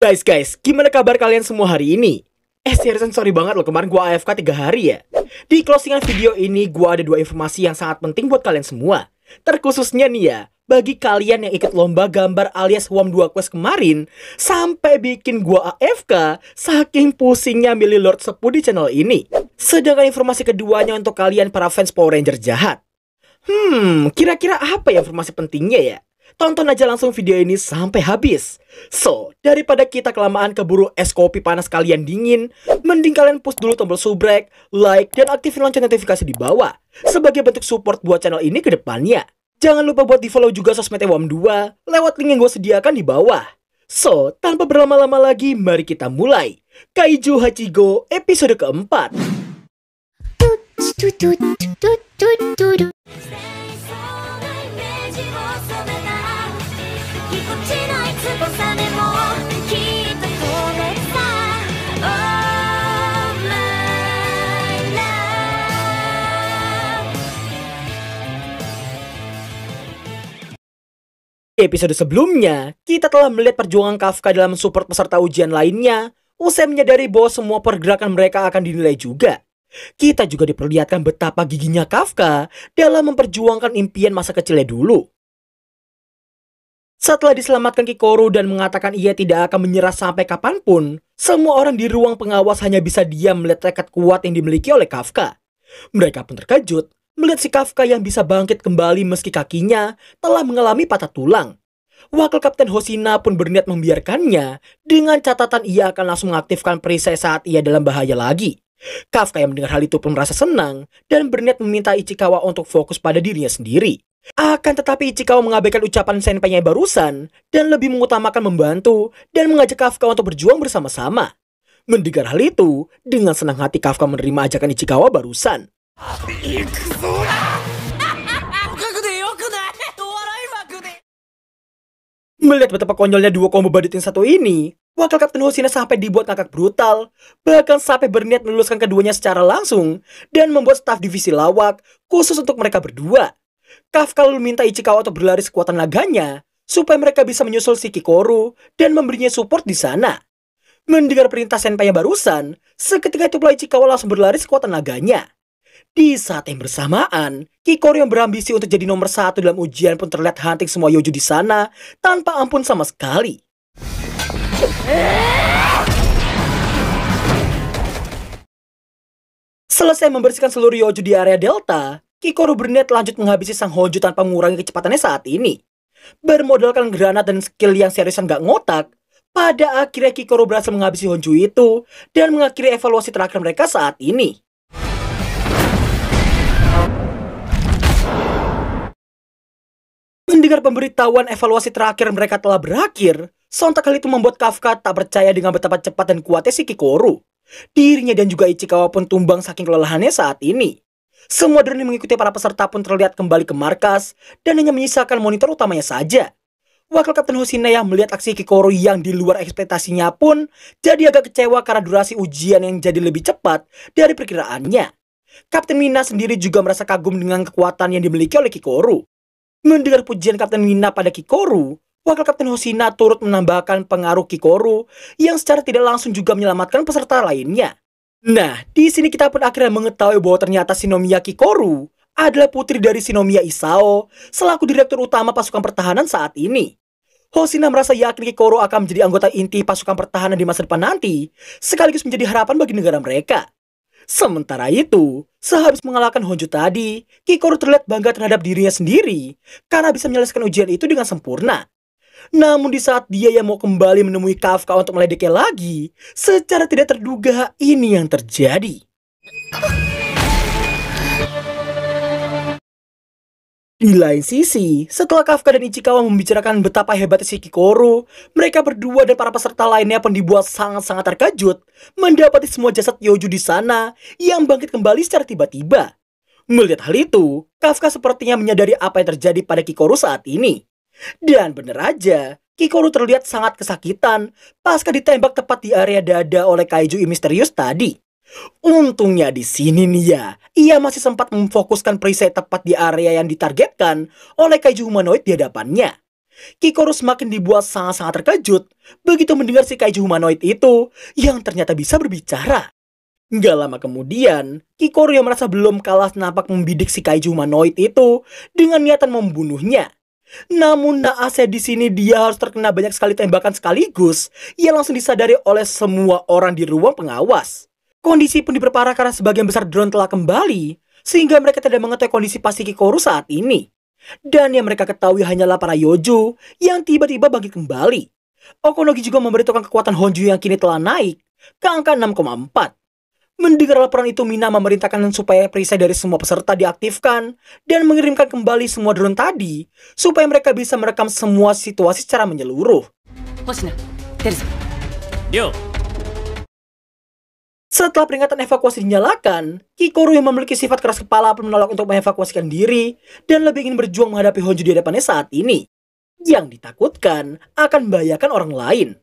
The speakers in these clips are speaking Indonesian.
Guys, gimana kabar kalian semua hari ini? Seriusan sorry banget loh, kemarin gua AFK 3 hari ya. Di closingan video ini gua ada 2 informasi yang sangat penting buat kalian semua. Terkhususnya nih ya, bagi kalian yang ikut lomba gambar alias WOM 2 Quest kemarin, sampai bikin gua AFK saking pusingnya milih Lord Sepuh di channel ini. Sedangkan informasi keduanya untuk kalian para fans Power Ranger jahat. Kira-kira apa ya informasi pentingnya ya? Tonton aja langsung video ini sampai habis. So, daripada kita kelamaan keburu es kopi panas kalian dingin, mending kalian push dulu tombol subrek, like, dan aktifin lonceng notifikasi di bawah sebagai bentuk support buat channel ini ke depannya. Jangan lupa buat di follow juga sosmednya WOM 2 lewat link yang gue sediakan di bawah. So, tanpa berlama-lama lagi, mari kita mulai Kaiju Hachigo episode keempat. Di episode sebelumnya, kita telah melihat perjuangan Kafka dalam support peserta ujian lainnya, usai menyadari bahwa semua pergerakan mereka akan dinilai juga. Kita juga diperlihatkan betapa giginya Kafka dalam memperjuangkan impian masa kecilnya dulu. Setelah diselamatkan Kikoru dan mengatakan ia tidak akan menyerah sampai kapanpun, semua orang di ruang pengawas hanya bisa diam melihat tekad kuat yang dimiliki oleh Kafka. Mereka pun terkejut melihat si Kafka yang bisa bangkit kembali meski kakinya telah mengalami patah tulang. Wakil Kapten Hoshina pun berniat membiarkannya dengan catatan ia akan langsung mengaktifkan perisai saat ia dalam bahaya lagi. Kafka yang mendengar hal itu pun merasa senang dan berniat meminta Ichikawa untuk fokus pada dirinya sendiri. Akan tetapi Ichikawa mengabaikan ucapan senpainya barusan dan lebih mengutamakan membantu dan mengajak Kafka untuk berjuang bersama-sama. Mendengar hal itu, dengan senang hati Kafka menerima ajakan Ichikawa barusan. Melihat betapa konyolnya dua combo badut yang satu ini, Wakil Kapten Hoshina sampai dibuat ngakak brutal, bahkan sampai berniat meluluskan keduanya secara langsung dan membuat staf divisi lawak khusus untuk mereka berdua. Kafka lalu minta Ichikawa untuk berlari sekuatan naganya supaya mereka bisa menyusul si Kikoru dan memberinya support di sana. Mendengar perintah senpainya barusan, seketika itu pula Ichikawa langsung berlari sekuatan naganya. Di saat yang bersamaan, Kikoru yang berambisi untuk jadi nomor 1 dalam ujian pun terlihat hunting semua Yojo di sana tanpa ampun sama sekali. Selesai membersihkan seluruh Yojo di area Delta, Kikoru berniat lanjut menghabisi sang Honjo tanpa mengurangi kecepatannya saat ini. Bermodalkan granat dan skill yang seriusan gak ngotak, pada akhirnya Kikoru berhasil menghabisi Honjo itu dan mengakhiri evaluasi terakhir mereka saat ini. Mendengar pemberitahuan evaluasi terakhir mereka telah berakhir, sontak hal itu membuat Kafka tak percaya dengan betapa cepat dan kuatnya si Kikoru. Dirinya dan juga Ichikawa pun tumbang saking kelelahannya saat ini. Semua drone yang mengikuti para peserta pun terlihat kembali ke markas dan hanya menyisakan monitor utamanya saja. Wakil Kapten Hoshina yang melihat aksi Kikoru yang di luar ekspektasinya pun jadi agak kecewa karena durasi ujian yang jadi lebih cepat dari perkiraannya. Kapten Mina sendiri juga merasa kagum dengan kekuatan yang dimiliki oleh Kikoru. Mendengar pujian Kapten Mina pada Kikoru, Wakil Kapten Hoshina turut menambahkan pengaruh Kikoru yang secara tidak langsung juga menyelamatkan peserta lainnya. Nah, di sini kita pun akhirnya mengetahui bahwa ternyata Shinomiya Kikoru adalah putri dari Shinomiya Isao selaku direktur utama pasukan pertahanan saat ini. Hoshina merasa yakin Kikoru akan menjadi anggota inti pasukan pertahanan di masa depan nanti, sekaligus menjadi harapan bagi negara mereka. Sementara itu, sehabis mengalahkan Honjo tadi, Kikoru terlihat bangga terhadap dirinya sendiri karena bisa menyelesaikan ujian itu dengan sempurna. Namun di saat dia yang mau kembali menemui Kafka untuk meledeknya lagi, secara tidak terduga ini yang terjadi. Di lain sisi, setelah Kafka dan Ichikawa membicarakan betapa hebatnya si Kikoru, mereka berdua dan para peserta lainnya pun dibuat sangat-sangat terkejut mendapati semua jasad Yojo di sana yang bangkit kembali secara tiba-tiba. Melihat hal itu, Kafka sepertinya menyadari apa yang terjadi pada Kikoru saat ini. Dan bener aja, Kikoru terlihat sangat kesakitan pasca ditembak tepat di area dada oleh kaiju misterius tadi. Untungnya di sini nih ya, ia masih sempat memfokuskan perisai tepat di area yang ditargetkan oleh kaiju humanoid di hadapannya. Kikoru semakin dibuat sangat-sangat terkejut begitu mendengar si kaiju humanoid itu yang ternyata bisa berbicara. Nggak lama kemudian, Kikoru yang merasa belum kalah nampak membidik si kaiju humanoid itu dengan niatan membunuhnya. Namun naasnya di sini dia harus terkena banyak sekali tembakan sekaligus yang langsung disadari oleh semua orang di ruang pengawas. Kondisi pun diperparah karena sebagian besar drone telah kembali, sehingga mereka tidak mengetahui kondisi pasti Kikoru saat ini. Dan yang mereka ketahui hanyalah para Yojo yang tiba-tiba bangkit kembali. Okonogi juga memberitahukan kekuatan Honju yang kini telah naik ke angka 6,4. Mendengar laporan itu, Mina memerintahkan supaya perisai dari semua peserta diaktifkan dan mengirimkan kembali semua drone tadi supaya mereka bisa merekam semua situasi secara menyeluruh. Hoshina, Terusa. Ryo. Setelah peringatan evakuasi dinyalakan, Kikoru yang memiliki sifat keras kepala pun menolak untuk mengevakuasikan diri dan lebih ingin berjuang menghadapi Honju di hadapannya saat ini, yang ditakutkan akan membahayakan orang lain.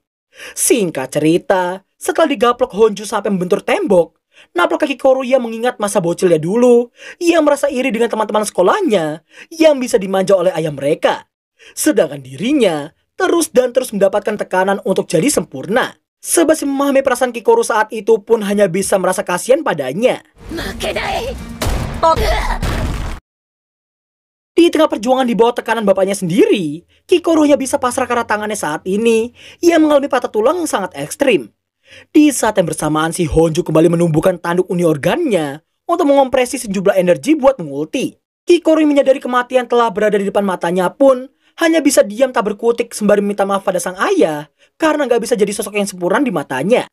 Singkat cerita, setelah digaplok Honju sampai membentur tembok, nampaknya Kikoru yang mengingat masa bocilnya dulu, ia merasa iri dengan teman-teman sekolahnya yang bisa dimanja oleh ayah mereka. Sedangkan dirinya terus mendapatkan tekanan untuk jadi sempurna. Sebab memahami perasaan Kikoru saat itu pun hanya bisa merasa kasihan padanya. Di tengah perjuangan di bawah tekanan bapaknya sendiri, Kikoru hanya bisa pasrah karena tangannya saat ini ia mengalami patah tulang yang sangat ekstrim. Di saat yang bersamaan si Honju kembali menumbuhkan tanduk uni organnya untuk mengompresi sejumlah energi buat mengulti. Kikoru yang menyadari kematian telah berada di depan matanya pun hanya bisa diam tak berkutik sembari meminta maaf pada sang ayah karena gak bisa jadi sosok yang sempurna di matanya.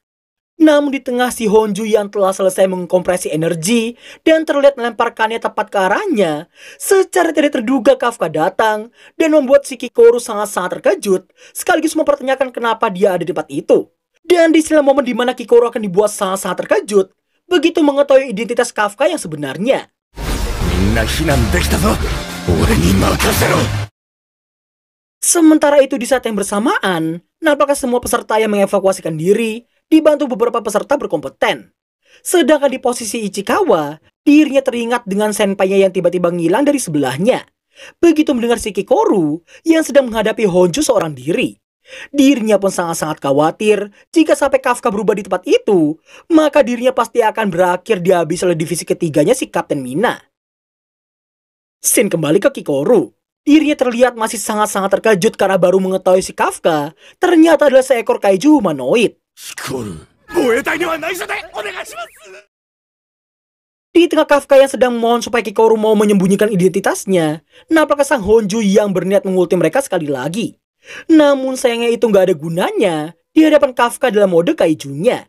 Namun di tengah si Honju yang telah selesai mengkompresi energi dan terlihat melemparkannya tepat ke arahnya, secara tidak terduga Kafka datang dan membuat si Kikoru sangat-sangat terkejut sekaligus mempertanyakan kenapa dia ada di tempat itu. Dan di sela momen dimana Kikoru akan dibuat sangat-sangat terkejut begitu mengetahui identitas Kafka yang sebenarnya. Sementara itu di saat yang bersamaan, nampaknya semua peserta yang mengevakuasikan diri dibantu beberapa peserta berkompeten. Sedangkan di posisi Ichikawa, dirinya teringat dengan senpainya yang tiba-tiba ngilang dari sebelahnya. Begitu mendengar si Kikoru yang sedang menghadapi Honju seorang diri. Dirinya pun sangat-sangat khawatir jika sampai Kafka berubah di tempat itu, maka dirinya pasti akan berakhir dihabisi oleh divisi ketiganya si Kapten Mina. Scene kembali ke Kikoru. Dirinya terlihat masih sangat-sangat terkejut karena baru mengetahui si Kafka ternyata adalah seekor kaiju humanoid. Di tengah Kafka yang sedang memohon supaya Kikoru mau menyembunyikan identitasnya, nampaknya sang Honju yang berniat mengulti mereka sekali lagi. Namun sayangnya itu nggak ada gunanya di hadapan Kafka dalam mode kaijunya.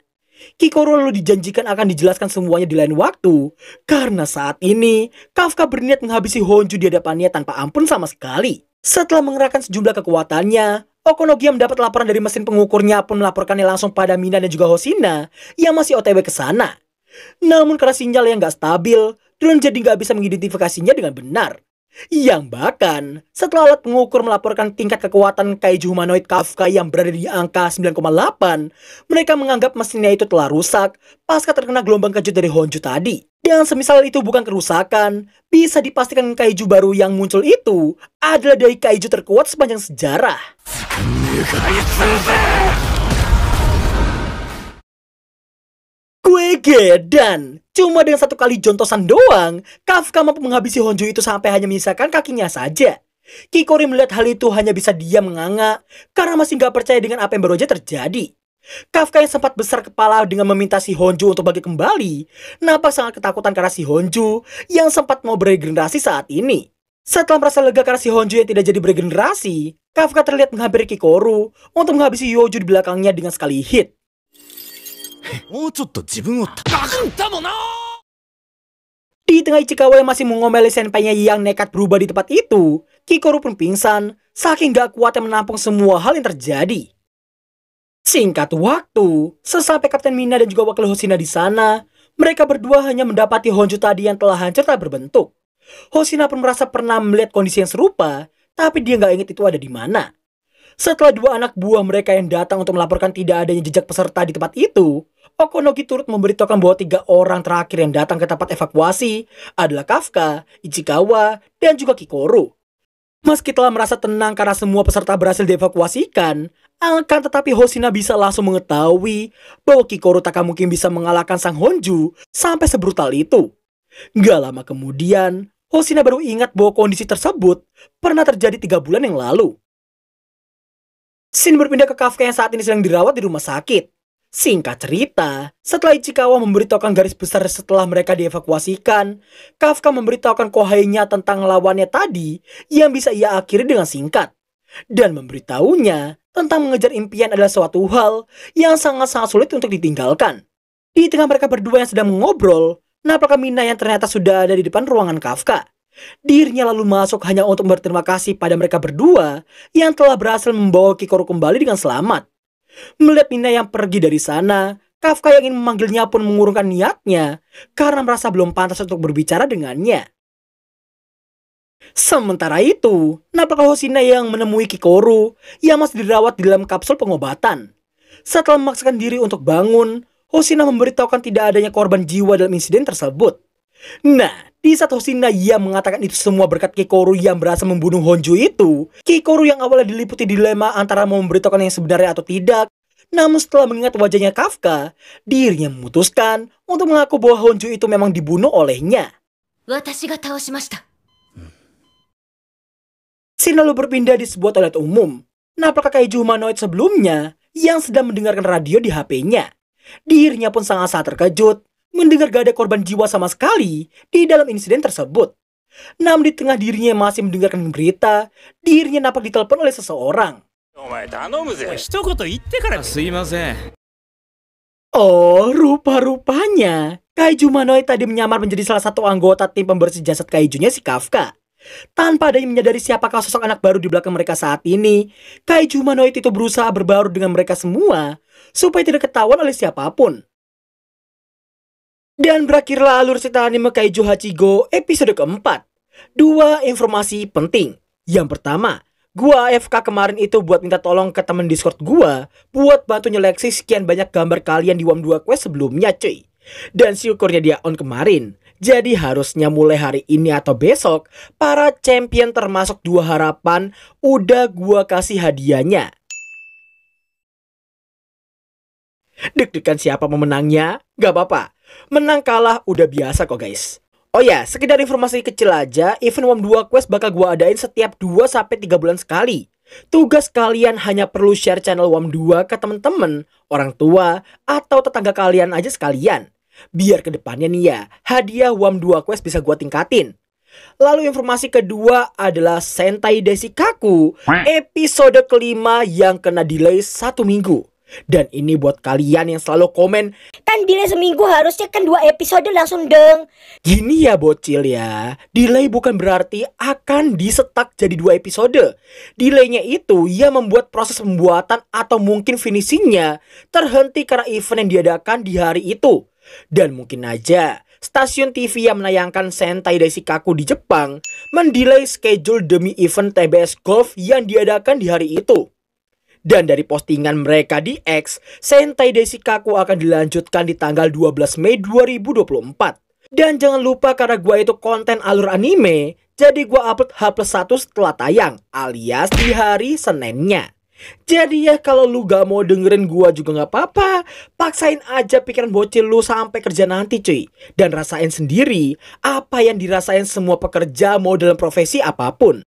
Kikoru lalu dijanjikan akan dijelaskan semuanya di lain waktu, karena saat ini Kafka berniat menghabisi Honju di hadapannya tanpa ampun sama sekali. Setelah mengerahkan sejumlah kekuatannya, Okonogi yang mendapat laporan dari mesin pengukurnya pun melaporkannya langsung pada Mina dan juga Hoshina yang masih OTW ke sana. Namun karena sinyal yang nggak stabil, drone jadi nggak bisa mengidentifikasinya dengan benar. Yang bahkan, setelah alat pengukur melaporkan tingkat kekuatan kaiju humanoid Kafka yang berada di angka 9,8, mereka menganggap mesinnya itu telah rusak pasca terkena gelombang kejut dari Honju tadi. Dan semisal itu bukan kerusakan, bisa dipastikan kaiju baru yang muncul itu adalah dari kaiju terkuat sepanjang sejarah. Gue gedan. Cuma dengan satu kali jontosan doang, Kafka mampu menghabisi Honju itu sampai hanya menyisakan kakinya saja. Kikoru melihat hal itu hanya bisa diam menganga karena masih gak percaya dengan apa yang baru aja terjadi. Kafka yang sempat besar kepala dengan meminta si Honju untuk balik kembali, nampak sangat ketakutan karena si Honju yang sempat mau beregenerasi saat ini. Setelah merasa lega karena si Honju yang tidak jadi beregenerasi, Kafka terlihat menghampiri Kikoru untuk menghabisi Yojo di belakangnya dengan sekali hit. Di tengah Ichikawa yang masih mengomeli senpainya yang nekat berubah di tempat itu, Kikoru pun pingsan saking gak kuatnya menampung semua hal yang terjadi. Singkat waktu, sesampai Kapten Mina dan juga Wakil Hoshina di sana, mereka berdua hanya mendapati Honju tadi yang telah hancur tak berbentuk. Hoshina pun merasa pernah melihat kondisi yang serupa, tapi dia gak ingat itu ada di mana. Setelah dua anak buah mereka yang datang untuk melaporkan tidak adanya jejak peserta di tempat itu, Okonogi turut memberitahukan bahwa 3 orang terakhir yang datang ke tempat evakuasi adalah Kafka, Ichikawa, dan juga Kikoru. Meski telah merasa tenang karena semua peserta berhasil dievakuasikan, akan tetapi Hoshina bisa langsung mengetahui bahwa Kikoru tak mungkin bisa mengalahkan Sang Honju sampai sebrutal itu. Gak lama kemudian, Hoshina baru ingat bahwa kondisi tersebut pernah terjadi 3 bulan yang lalu. Scene berpindah ke Kafka yang saat ini sedang dirawat di rumah sakit. Singkat cerita, setelah Ichikawa memberitahukan garis besar setelah mereka dievakuasikan, Kafka memberitahukan Kohainya tentang lawannya tadi yang bisa ia akhiri dengan singkat. Dan memberitahunya tentang mengejar impian adalah suatu hal yang sangat-sangat sulit untuk ditinggalkan. Di tengah mereka berdua yang sedang mengobrol, nampaknya Mina yang ternyata sudah ada di depan ruangan Kafka. Dirinya lalu masuk hanya untuk berterima kasih pada mereka berdua yang telah berhasil membawa Kikoru kembali dengan selamat. Melihat Mina yang pergi dari sana, Kafka yang ingin memanggilnya pun mengurungkan niatnya karena merasa belum pantas untuk berbicara dengannya. Sementara itu, nampaknya Hoshina yang menemui Kikoru yang masih dirawat di dalam kapsul pengobatan. Setelah memaksakan diri untuk bangun, Hoshina memberitahukan tidak adanya korban jiwa dalam insiden tersebut. Nah, di saat Hoshina yang mengatakan itu semua berkat Kikoru yang berhasil membunuh Honju itu, Kikoru yang awalnya diliputi dilema antara mau memberitahukan yang sebenarnya atau tidak, namun setelah mengingat wajahnya Kafka, dirinya memutuskan untuk mengaku bahwa Honju itu memang dibunuh olehnya. Scene lalu berpindah di sebuah toilet umum. Nampaknya kaiju humanoid sebelumnya yang sedang mendengarkan radio di HP-nya. Dirinya pun sangat-sangat terkejut mendengar gak ada korban jiwa sama sekali di dalam insiden tersebut. Namun di tengah dirinya masih mendengarkan berita, dirinya nampak ditelepon oleh seseorang. Oh, rupa-rupanya kaiju humanoid tadi menyamar menjadi salah satu anggota tim pembersih jasad kaijunya si Kafka. Tanpa adanya menyadari siapakah sosok anak baru di belakang mereka saat ini, kaiju humanoid itu berusaha berbaur dengan mereka semua supaya tidak ketahuan oleh siapapun. Dan berakhirlah alur cerita anime Kaiju Hachigo episode keempat. 2 informasi penting. Yang pertama, gua AFK kemarin itu buat minta tolong ke temen Discord gua buat bantu nyeleksi sekian banyak gambar kalian di WAM 2 Quest sebelumnya cuy. Dan syukurnya dia on kemarin. Jadi harusnya mulai hari ini atau besok, para champion termasuk 2 harapan udah gua kasih hadiahnya. Deg-degan siapa pemenangnya? Gak apa-apa. Menang kalah udah biasa kok guys. Oh ya, sekedar informasi kecil aja, event WAM 2 Quest bakal gua adain setiap 2-3 bulan sekali. Tugas kalian hanya perlu share channel WAM 2 ke temen-temen, orang tua, atau tetangga kalian aja sekalian. Biar kedepannya nih ya, hadiah WAM 2 Quest bisa gua tingkatin. Lalu informasi kedua adalah Sentai Desu episode kelima yang kena delay 1 minggu. Dan ini buat kalian yang selalu komen, kan delay seminggu harusnya kan 2 episode langsung dong. Gini ya bocil ya, delay bukan berarti akan disetak jadi 2 episode. Delaynya itu ya membuat proses pembuatan atau mungkin finishingnya terhenti karena event yang diadakan di hari itu. Dan mungkin aja stasiun TV yang menayangkan Sentai Desu di Jepang mendelay schedule demi event TBS Golf yang diadakan di hari itu. Dan dari postingan mereka di X, Sentai Desu akan dilanjutkan di tanggal 12 Mei 2024. Dan jangan lupa karena gua itu konten alur anime, jadi gua upload H+1 setelah tayang, alias di hari Seninnya. Jadi ya kalau lu gak mau dengerin gua juga gak apa-apa, paksain aja pikiran bocil lu sampai kerja nanti cuy. Dan rasain sendiri apa yang dirasain semua pekerja mau dalam profesi apapun.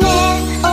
네